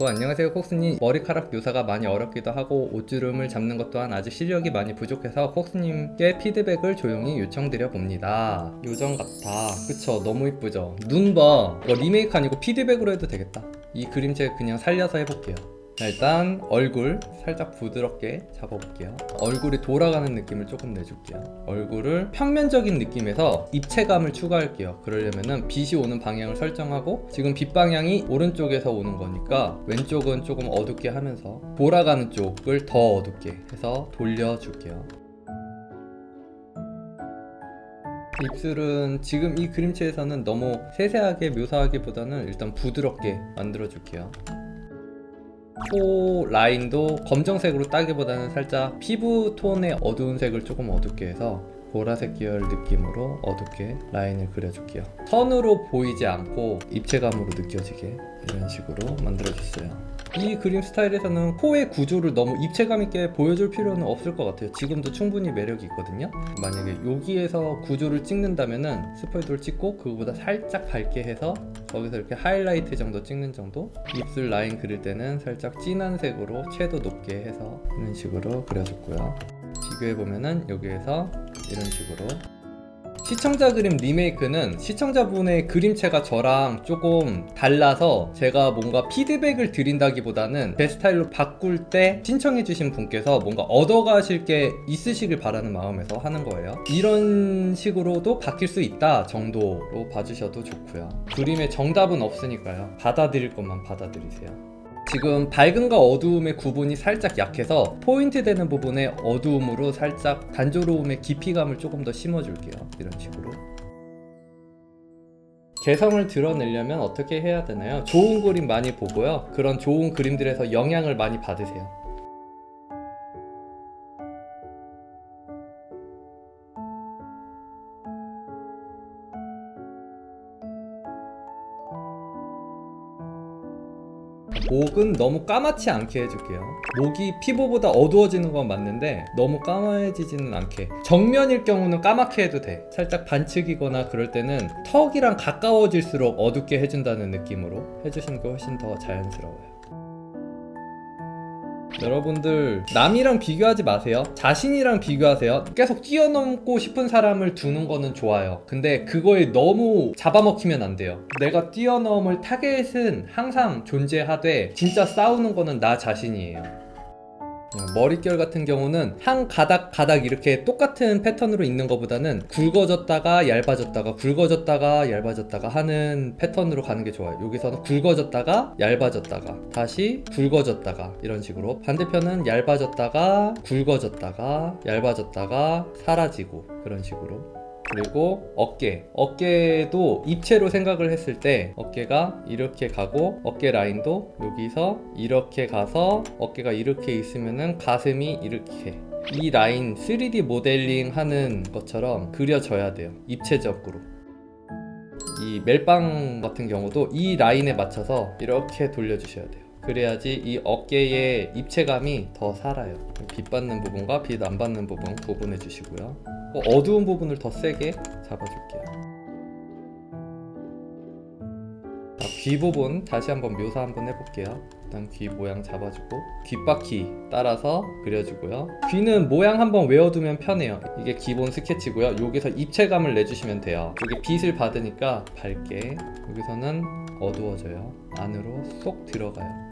안녕하세요, 콕스님. 머리카락 묘사가 많이 어렵기도 하고 옷주름을 잡는 것 또한 아직 실력이 많이 부족해서 콕스님께 피드백을 조용히 요청드려 봅니다. 요정 같아. 그쵸? 너무 이쁘죠? 눈 봐. 이거 리메이크 아니고 피드백으로 해도 되겠다. 이 그림체 그냥 살려서 해볼게요. 자, 일단 얼굴 살짝 부드럽게 잡아볼게요. 얼굴이 돌아가는 느낌을 조금 내줄게요. 얼굴을 평면적인 느낌에서 입체감을 추가할게요. 그러려면은 빛이 오는 방향을 설정하고, 지금 빛 방향이 오른쪽에서 오는 거니까 왼쪽은 조금 어둡게 하면서 돌아가는 쪽을 더 어둡게 해서 돌려줄게요. 입술은 지금 이 그림체에서는 너무 세세하게 묘사하기보다는 일단 부드럽게 만들어줄게요. 코 라인도 검정색으로 따기보다는 살짝 피부 톤의 어두운 색을 조금 어둡게 해서 보라색 계열 느낌으로 어둡게 라인을 그려줄게요. 선으로 보이지 않고 입체감으로 느껴지게 이런 식으로 만들어줬어요. 이 그림 스타일에서는 코의 구조를 너무 입체감 있게 보여줄 필요는 없을 것 같아요. 지금도 충분히 매력이 있거든요. 만약에 여기에서 구조를 찍는다면은 스포이드를 찍고 그거보다 살짝 밝게 해서 거기서 이렇게 하이라이트 정도 찍는 정도. 입술 라인 그릴 때는 살짝 진한 색으로 채도 높게 해서 이런 식으로 그려줬고요. 비교해보면은 여기에서 이런 식으로. 시청자 그림 리메이크는 시청자분의 그림체가 저랑 조금 달라서 제가 뭔가 피드백을 드린다기보다는 제 스타일로 바꿀 때 신청해주신 분께서 뭔가 얻어가실 게 있으시길 바라는 마음에서 하는 거예요. 이런 식으로도 바뀔 수 있다 정도로 봐주셔도 좋고요. 그림에 정답은 없으니까요. 받아들일 것만 받아들이세요. 지금 밝음과 어두움의 구분이 살짝 약해서 포인트 되는 부분에 어두움으로 살짝 단조로움의 깊이감을 조금 더 심어줄게요. 이런 식으로. 개성을 드러내려면 어떻게 해야 되나요? 좋은 그림 많이 보고요. 그런 좋은 그림들에서 영향을 많이 받으세요. 목은 너무 까맣지 않게 해줄게요. 목이 피부보다 어두워지는 건 맞는데 너무 까마해지지는 않게. 정면일 경우는 까맣게 해도 돼. 살짝 반측이거나 그럴 때는 턱이랑 가까워질수록 어둡게 해준다는 느낌으로 해주시는 게 훨씬 더 자연스러워요. 여러분들 남이랑 비교하지 마세요. 자신이랑 비교하세요. 계속 뛰어넘고 싶은 사람을 두는 거는 좋아요. 근데 그거에 너무 잡아먹히면 안 돼요. 내가 뛰어넘을 타겟은 항상 존재하되 진짜 싸우는 거는 나 자신이에요. 머릿결 같은 경우는 한 가닥 가닥 이렇게 똑같은 패턴으로 있는 것보다는 굵어졌다가 얇아졌다가 굵어졌다가 얇아졌다가 하는 패턴으로 가는 게 좋아요. 여기서는 굵어졌다가 얇아졌다가 다시 굵어졌다가 이런 식으로. 반대편은 얇아졌다가 굵어졌다가 얇아졌다가 사라지고 그런 식으로. 그리고 어깨도 입체로 생각을 했을 때 어깨가 이렇게 가고 어깨 라인도 여기서 이렇게 가서 어깨가 이렇게 있으면은 가슴이 이렇게, 이 라인 3D 모델링 하는 것처럼 그려져야 돼요. 입체적으로. 이 멜빵 같은 경우도 이 라인에 맞춰서 이렇게 돌려주셔야 돼요. 그래야지 이 어깨의 입체감이 더 살아요. 빛 받는 부분과 빛 안 받는 부분 구분해 주시고요. 어두운 부분을 더 세게 잡아줄게요. 자, 귀 부분 다시 한번 묘사 한번 해볼게요. 일단 귀 모양 잡아주고 귓바퀴 따라서 그려주고요. 귀는 모양 한번 외워두면 편해요. 이게 기본 스케치고요. 여기서 입체감을 내주시면 돼요. 여기 빛을 받으니까 밝게, 여기서는 어두워져요. 안으로 쏙 들어가요.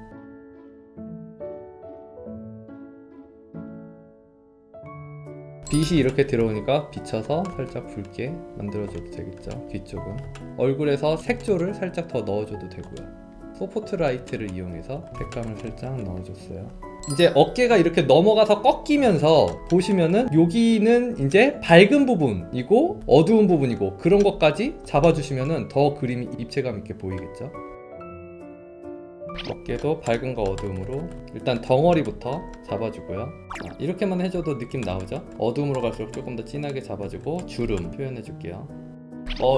빛이 이렇게 들어오니까 비춰서 살짝 붉게 만들어줘도 되겠죠. 뒤쪽은 얼굴에서 색조를 살짝 더 넣어줘도 되고요. 소프트 라이트를 이용해서 색감을 살짝 넣어줬어요. 이제 어깨가 이렇게 넘어가서 꺾이면서 보시면은 여기는 이제 밝은 부분이고 어두운 부분이고 그런 것까지 잡아주시면은 더 그림이 입체감 있게 보이겠죠. 어깨도 밝음과 어두움으로 일단 덩어리부터 잡아주고요. 이렇게만 해줘도 느낌 나오죠? 어두움으로 갈수록 조금 더 진하게 잡아주고 주름 표현해줄게요.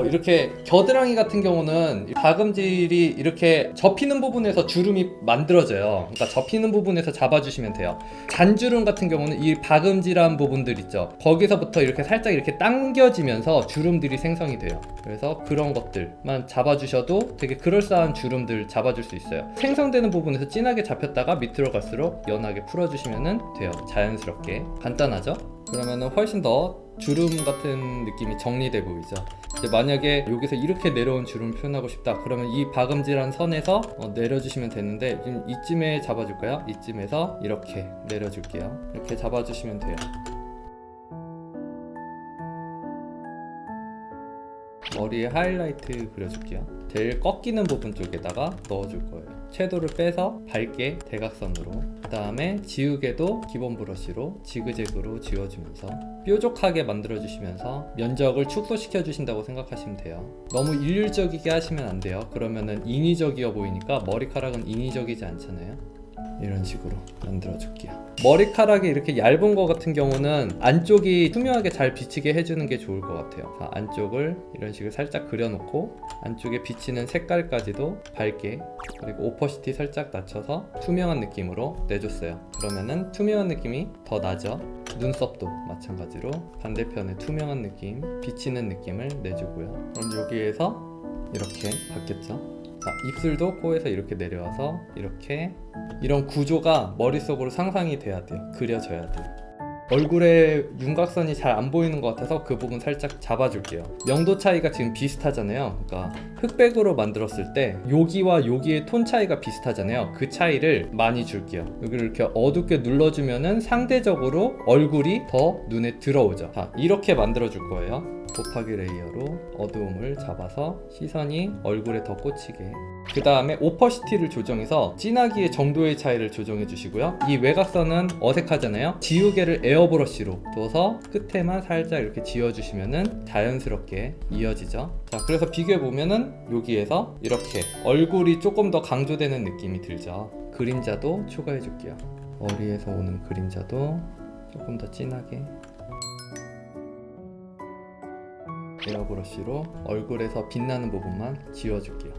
이렇게 겨드랑이 같은 경우는 박음질이 이렇게 접히는 부분에서 주름이 만들어져요. 그러니까 접히는 부분에서 잡아주시면 돼요. 잔주름 같은 경우는 이 박음질한 부분들 있죠. 거기서부터 이렇게 살짝 이렇게 당겨지면서 주름들이 생성이 돼요. 그래서 그런 것들만 잡아주셔도 되게 그럴싸한 주름들 잡아줄 수 있어요. 생성되는 부분에서 진하게 잡혔다가 밑으로 갈수록 연하게 풀어주시면 돼요. 자연스럽게. 간단하죠? 그러면은 훨씬 더 주름 같은 느낌이 정리돼 보이죠. 이제 만약에 여기서 이렇게 내려온 주름 표현하고 싶다 그러면 이 박음질한 선에서 내려주시면 되는데 지금 이쯤에 잡아줄까요? 이쯤에서 이렇게 내려줄게요. 이렇게 잡아주시면 돼요. 머리에 하이라이트 그려줄게요. 제일 꺾이는 부분 쪽에다가 넣어줄 거예요. 섀도우를 빼서 밝게 대각선으로, 그 다음에 지우개도 기본 브러쉬로 지그재그로 지워주면서 뾰족하게 만들어주시면서 면적을 축소시켜 주신다고 생각하시면 돼요. 너무 일률적이게 하시면 안 돼요. 그러면은 인위적이어 보이니까 머리카락은 인위적이지 않잖아요. 이런 식으로 만들어 줄게요. 머리카락이 이렇게 얇은 거 같은 경우는 안쪽이 투명하게 잘 비치게 해주는 게 좋을 것 같아요. 자, 안쪽을 이런 식으로 살짝 그려놓고 안쪽에 비치는 색깔까지도 밝게, 그리고 오퍼시티 살짝 낮춰서 투명한 느낌으로 내줬어요. 그러면은 투명한 느낌이 더 나죠. 눈썹도 마찬가지로 반대편에 투명한 느낌, 비치는 느낌을 내주고요. 그럼 여기에서 이렇게 바뀌었죠. 자, 입술도 코에서 이렇게 내려와서 이렇게, 이런 구조가 머릿속으로 상상이 돼야 돼요. 그려져야 돼요. 얼굴에 윤곽선이 잘 안 보이는 것 같아서 그 부분 살짝 잡아줄게요. 명도 차이가 지금 비슷하잖아요. 그러니까 흑백으로 만들었을 때 여기와 여기의 톤 차이가 비슷하잖아요. 그 차이를 많이 줄게요. 여기를 이렇게 어둡게 눌러주면은 상대적으로 얼굴이 더 눈에 들어오죠. 자, 이렇게 만들어줄 거예요. 곱하기 레이어로 어두움을 잡아서 시선이 얼굴에 더 꽂히게. 그 다음에 오퍼시티를 조정해서 진하기의 정도의 차이를 조정해 주시고요. 이 외곽선은 어색하잖아요. 지우개를 에어브러쉬로 둬서 끝에만 살짝 이렇게 지워주시면은 자연스럽게 이어지죠. 자, 그래서 비교해 보면은 여기에서 이렇게 얼굴이 조금 더 강조되는 느낌이 들죠. 그림자도 추가해 줄게요. 머리에서 오는 그림자도 조금 더 진하게 에어브러쉬로 얼굴에서 빛나는 부분만 지워줄게요.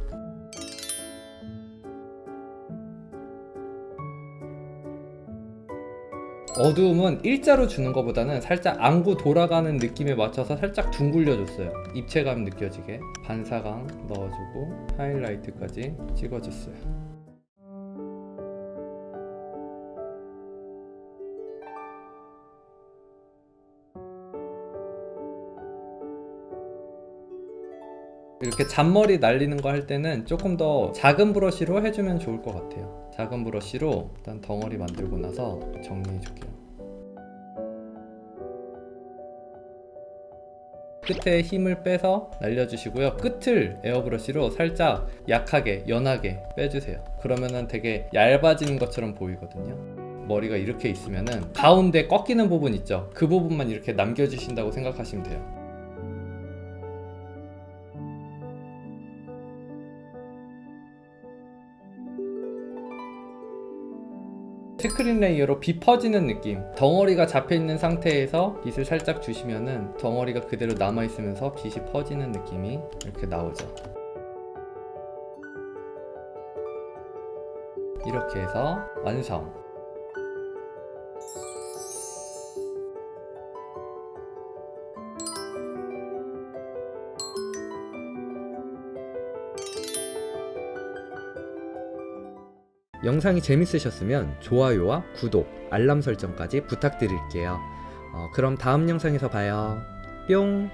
어두움은 일자로 주는 것보다는 살짝 안구 돌아가는 느낌에 맞춰서 살짝 둥글려 줬어요. 입체감 느껴지게 반사광 넣어주고 하이라이트까지 찍어줬어요. 이렇게 잔머리 날리는 거 할 때는 조금 더 작은 브러쉬로 해주면 좋을 것 같아요. 작은 브러쉬로 일단 덩어리 만들고 나서 정리해 줄게요. 끝에 힘을 빼서 날려주시고요. 끝을 에어브러쉬로 살짝 약하게 연하게 빼주세요. 그러면은 되게 얇아지는 것처럼 보이거든요. 머리가 이렇게 있으면은 가운데 꺾이는 부분 있죠. 그 부분만 이렇게 남겨주신다고 생각하시면 돼요. 스크린 레이어로 빛 퍼지는 느낌, 덩어리가 잡혀있는 상태에서 빛을 살짝 주시면은 덩어리가 그대로 남아있으면서 빛이 퍼지는 느낌이 이렇게 나오죠. 이렇게 해서 완성. 영상이 재밌으셨으면 좋아요와 구독, 알람 설정까지 부탁드릴게요. 그럼 다음 영상에서 봐요. 뿅!